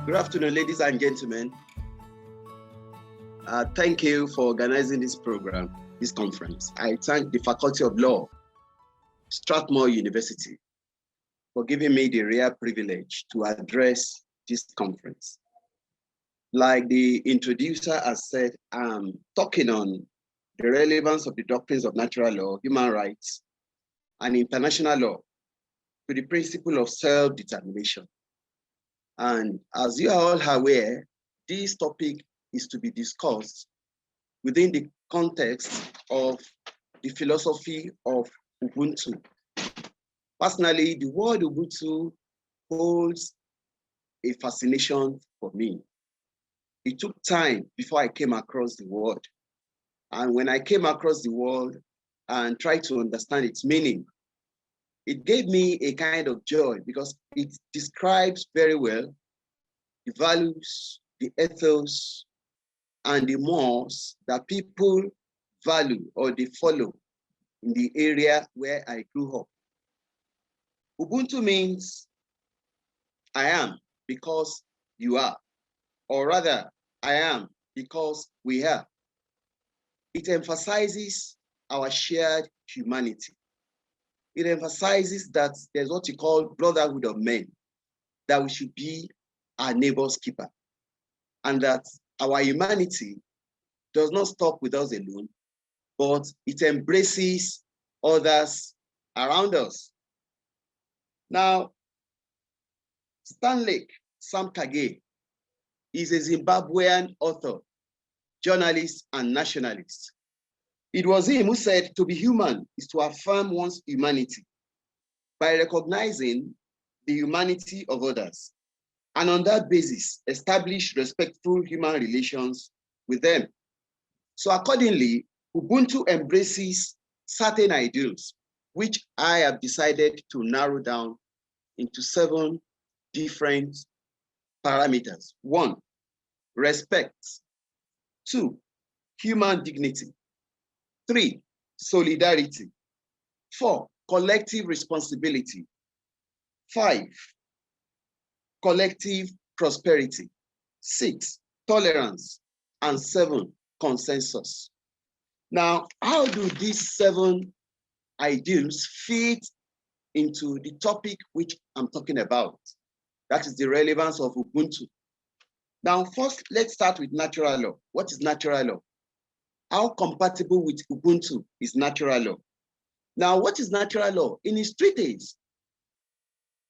Good afternoon, ladies and gentlemen. Thank you for organizing this program, this conference. I thank the Faculty of Law, Strathmore University, for giving me the rare privilege to address this conference. Like the introducer has said, I'm talking on the relevance of the doctrines of natural law, human rights, and international law to the principle of self-determination. And as you are all aware, this topic is to be discussed within the context of the philosophy of Ubuntu. Personally, the word Ubuntu holds a fascination for me. It took time before I came across the word. And when I came across the word and tried to understand its meaning, it gave me a kind of joy because it describes very well the values, the ethos, and the mores that people value or they follow in the area where I grew up. Ubuntu means I am because you are, or rather, I am because we are. It emphasizes our shared humanity. It emphasizes that there's what you call brotherhood of men, that we should be our neighbor's keeper, and that our humanity does not stop with us alone, but it embraces others around us. Now, Stanley Samkage is a Zimbabwean author, journalist, and nationalist. It was him who said to be human is to affirm one's humanity by recognizing the humanity of others, and on that basis, establish respectful human relations with them. So accordingly, Ubuntu embraces certain ideals, which I have decided to narrow down into 7 different parameters. 1, respect. 2, human dignity. 3, solidarity. 4, collective responsibility. 5, collective prosperity. 6, tolerance. And 7, consensus. Now, how do these 7 ideals fit into the topic which I'm talking about? That is the relevance of Ubuntu. Now, first, let's start with natural law. What is natural law? How compatible with Ubuntu is natural law? Now, what is natural law? In his treatise,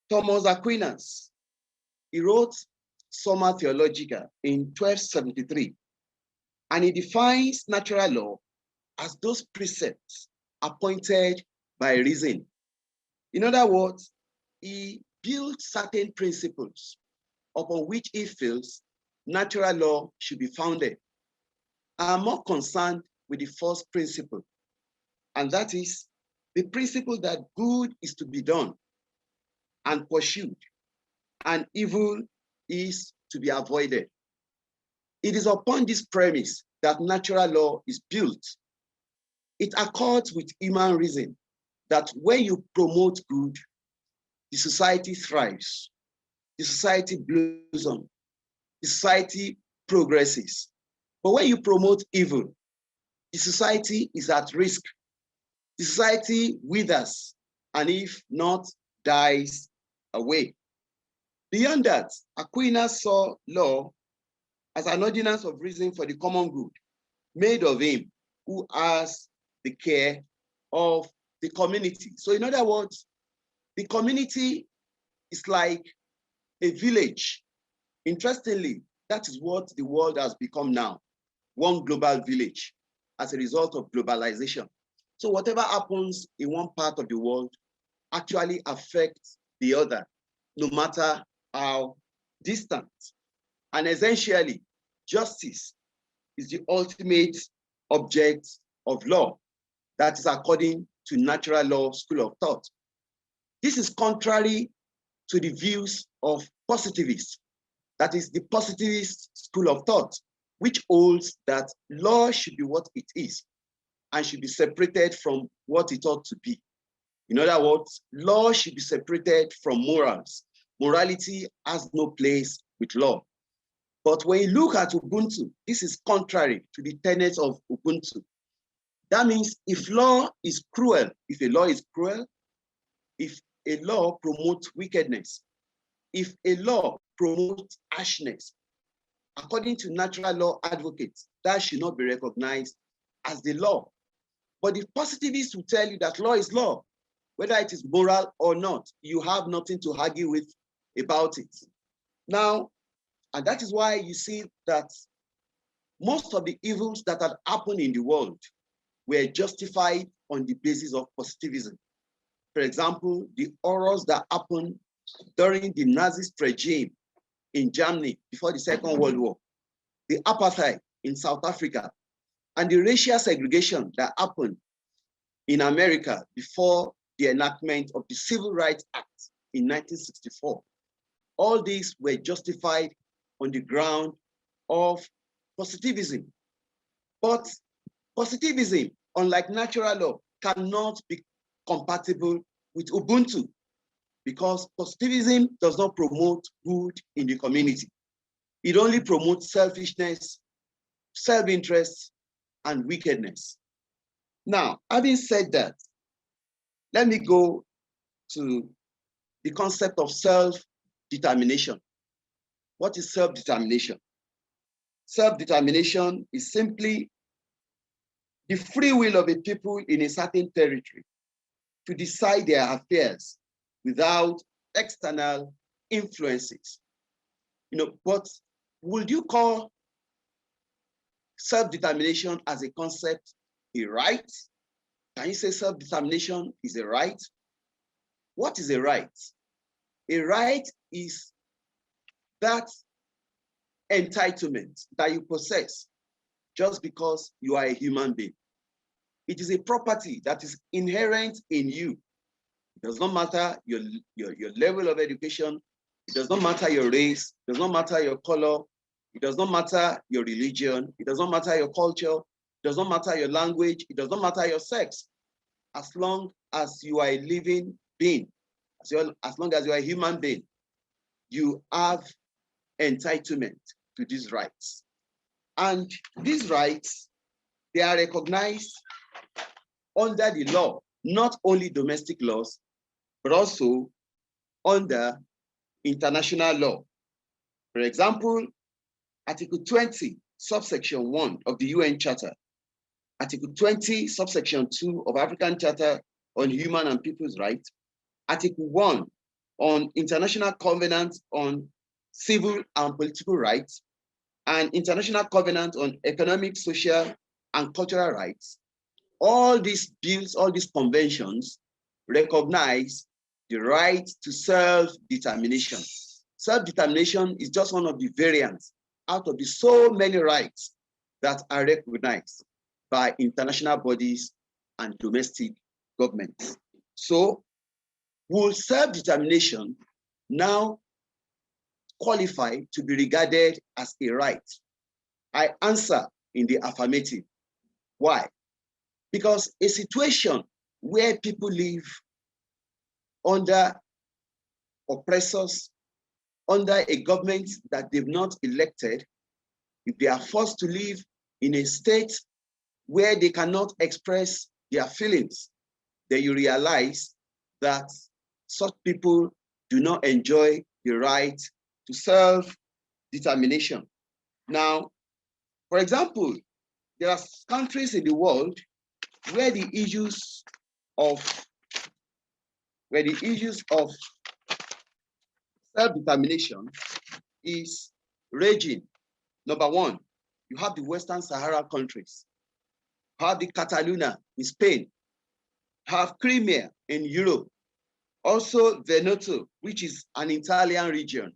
Thomas Aquinas, he wrote Summa Theologica in 1273, and he defines natural law as those precepts appointed by reason. In other words, he built certain principles upon which he feels natural law should be founded. I'm more concerned with the first principle, and that is the principle that good is to be done and pursued, and evil is to be avoided. It is upon this premise that natural law is built. It accords with human reason that when you promote good, the society thrives, the society blossoms, the society progresses. But when you promote evil, the society is at risk. The society withers, and if not, dies away. Beyond that, Aquinas saw law as an ordinance of reason for the common good, made of him who has the care of the community. So in other words, the community is like a village. Interestingly, that is what the world has become now, one global village as a result of globalization. So whatever happens in one part of the world actually affects the other, no matter how distant. And essentially, justice is the ultimate object of law. That is according to natural law school of thought. This is contrary to the views of positivists. That is the positivist school of thought, which holds that law should be what it is and should be separated from what it ought to be. In other words, law should be separated from morals. Morality has no place with law. But when you look at Ubuntu, this is contrary to the tenets of Ubuntu. That means if law is cruel, if a law is cruel, if a law promotes wickedness, if a law promotes harshness, according to natural law advocates, that should not be recognized as the law. But the positivists will tell you that law is law, whether it is moral or not. You have nothing to argue with about it. Now, and that is why you see that most of the evils that had happened in the world were justified on the basis of positivism. For example, the horrors that happened during the Nazi regime in Germany before the Second World War, the apartheid in South Africa, and the racial segregation that happened in America before the enactment of the Civil Rights Act in 1964. All these were justified on the ground of positivism. But positivism, unlike natural law, cannot be compatible with Ubuntu because positivism does not promote good in the community. It only promotes selfishness, self-interest, and wickedness. Now, having said that, let me go to the concept of self-determination. What is self-determination? Self-determination is simply the free will of a people in a certain territory to decide their affairs without external influences. But would you call self-determination as a concept a right? Can you say self-determination is a right? What is a right? A right is that entitlement that you possess just because you are a human being. It is a property that is inherent in you. It does not matter your level of education. It does not matter your race. It does not matter your color. It does not matter your religion. It does not matter your culture. It does not matter your language. It does not matter your sex. As long as you are a living being, as long as you are a human being, you have entitlement to these rights. And these rights, they are recognized under the law, not only domestic laws, but also under international law. For example, Article 20, subsection 1 of the UN Charter, Article 20, subsection 2 of African Charter on Human and People's Rights, Article 1 on International Covenant on Civil and Political Rights, and International Covenant on Economic, Social, and Cultural Rights. All these bills, all these conventions recognize the right to self-determination. Self-determination is just one of the variants out of the so many rights that are recognized by international bodies and domestic governments. So, will self-determination now qualify to be regarded as a right? I answer in the affirmative. Why? Because a situation where people live under oppressors, under a government that they've not elected, if they are forced to live in a state where they cannot express their feelings, then you realize that such people do not enjoy the right to self-determination. Now, for example, there are countries in the world where the issues of self-determination is raging. Number one, you have the Western Sahara countries, you have the Catalonia in Spain, you have Crimea in Europe, also Veneto, which is an Italian region.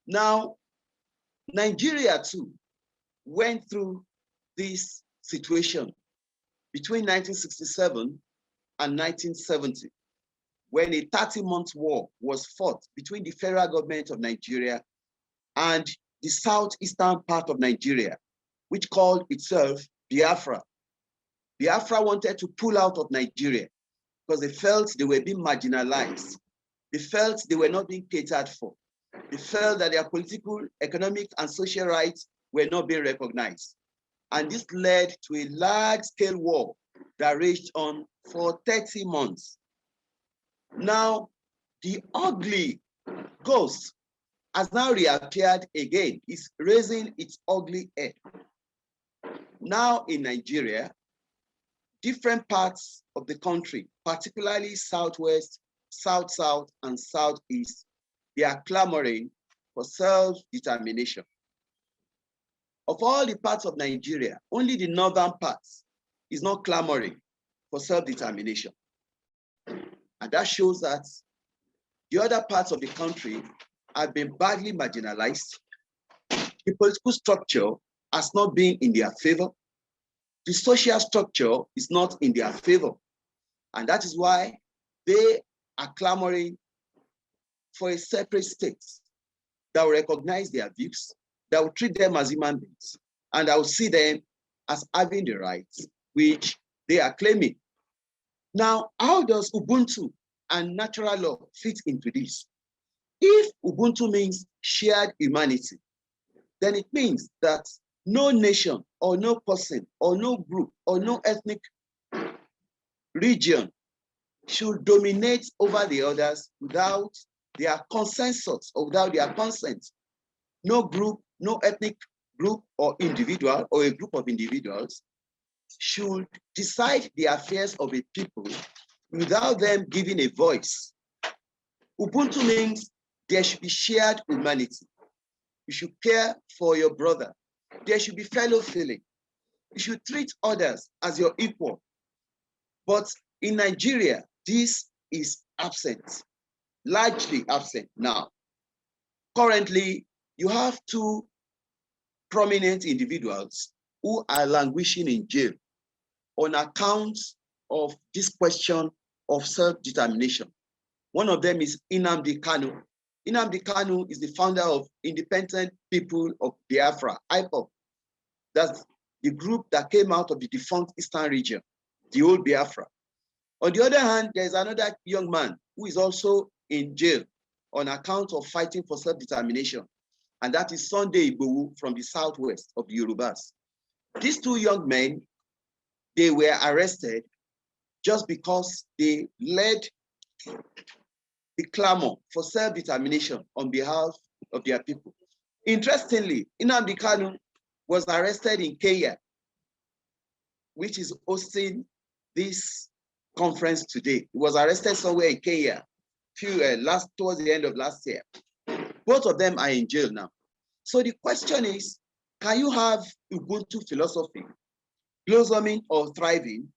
Now, Nigeria too went through this situation between 1967 and 1970, when a 30-month war was fought between the federal government of Nigeria and the southeastern part of Nigeria, which called itself Biafra. Biafra wanted to pull out of Nigeria because they felt they were being marginalized. They felt they were not being catered for. They felt that their political, economic, and social rights were not being recognized. And this led to a large-scale war that raged on for 30 months. Now, the ugly ghost has now reappeared again. It's raising its ugly head. Now in Nigeria, different parts of the country, particularly Southwest, South-South, and Southeast, they are clamoring for self-determination. Of all the parts of Nigeria, only the northern parts is not clamoring for self-determination. And that shows that the other parts of the country have been badly marginalized. The political structure has not been in their favor. The social structure is not in their favor. And that is why they are clamoring for a separate state that will recognize their views, that will treat them as human beings, and that will see them as having the rights which they are claiming. Now, how does Ubuntu and natural law fit into this? If Ubuntu means shared humanity, then it means that no nation or no person or no group or no ethnic region should dominate over the others without their consensus or without their consent. No group, no ethnic group or individual or a group of individuals should decide the affairs of a people without them giving a voice. Ubuntu means there should be shared humanity. You should care for your brother. There should be fellow feeling. You should treat others as your equal. But in Nigeria, this is absent, largely absent now. Currently, you have two prominent individuals who are languishing in jail on account of this question of self-determination. One of them is Nnamdi Kanu. Nnamdi Kanu is the founder of Independent People of Biafra, IPOB. That's the group that came out of the defunct Eastern region, the old Biafra. On the other hand, there's another young man who is also in jail on account of fighting for self-determination, and that is Sunday Igboho from the southwest of the Yorubas. These two young men, they were arrested just because they led the clamor for self-determination on behalf of their people. Interestingly, Nnamdi Kanu was arrested in Kenya, which is hosting this conference today. He was arrested somewhere in Kenya towards the end of last year. Both of them are in jail now. So the question is, can you have Ubuntu philosophy, blossoming or thriving,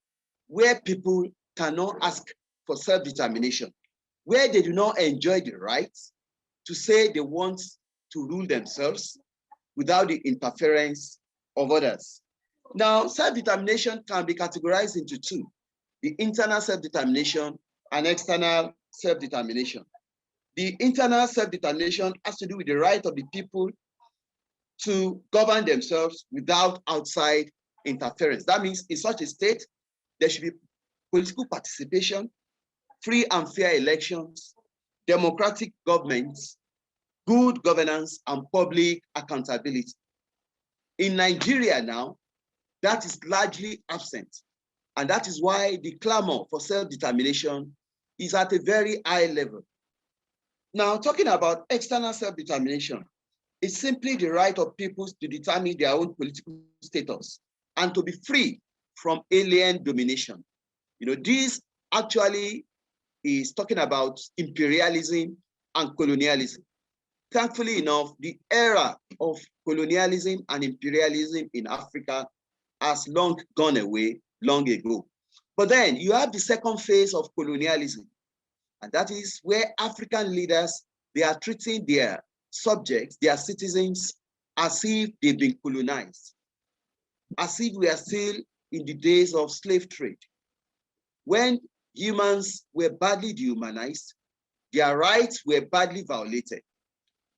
where people cannot ask for self-determination, where they do not enjoy the right to say they want to rule themselves without the interference of others? Now, self-determination can be categorized into two: the internal self-determination and external self-determination. The internal self-determination has to do with the right of the people to govern themselves without outside interference. That means in such a state, there should be political participation, free and fair elections, democratic governments, good governance, and public accountability. In Nigeria now, that is largely absent. And that is why the clamor for self-determination is at a very high level. Now, talking about external self-determination, it's simply the right of peoples to determine their own political status and to be free from alien domination. You know, this actually is talking about imperialism and colonialism. Thankfully enough, the era of colonialism and imperialism in Africa has long gone away, long ago. But then you have the second phase of colonialism, and that is where African leaders, they are treating their subjects, their citizens, as if they've been colonized, as if we are still in the days of slave trade, when humans were badly dehumanized, their rights were badly violated.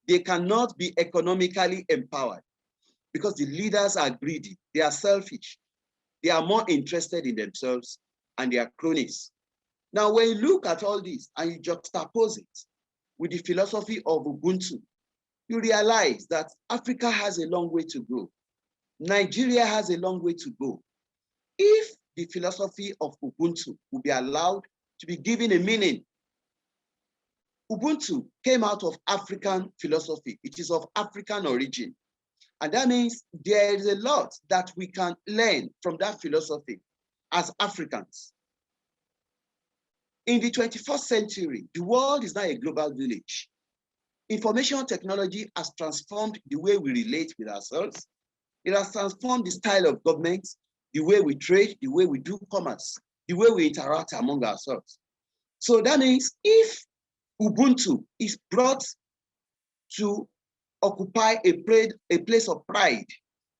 They cannot be economically empowered because the leaders are greedy, they are selfish, they are more interested in themselves and their cronies. Now, when you look at all this and you juxtapose it with the philosophy of Ubuntu, you realize that Africa has a long way to go. Nigeria has a long way to go. If the philosophy of Ubuntu will be allowed to be given a meaning, Ubuntu came out of African philosophy. It is of African origin. And that means there is a lot that we can learn from that philosophy as Africans. In the 21st century, the world is now a global village. Information technology has transformed the way we relate with ourselves. It has transformed the style of government, the way we trade, the way we do commerce, the way we interact among ourselves. So that means if Ubuntu is brought to occupy a place of pride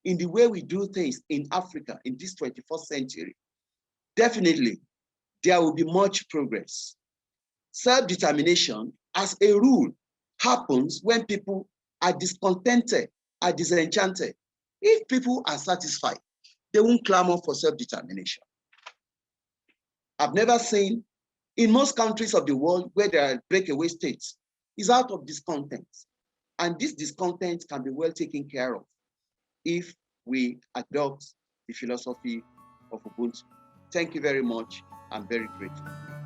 in the way we do things in Africa in this 21st century, definitely there will be much progress. Self-determination, as a rule, happens when people are discontented, are disenchanted. If people are satisfied, they won't clamor for self-determination. I've never seen, in most countries of the world where there are breakaway states, is out of discontent. And this discontent can be well taken care of if we adopt the philosophy of Ubuntu. Thank you very much. I'm very grateful.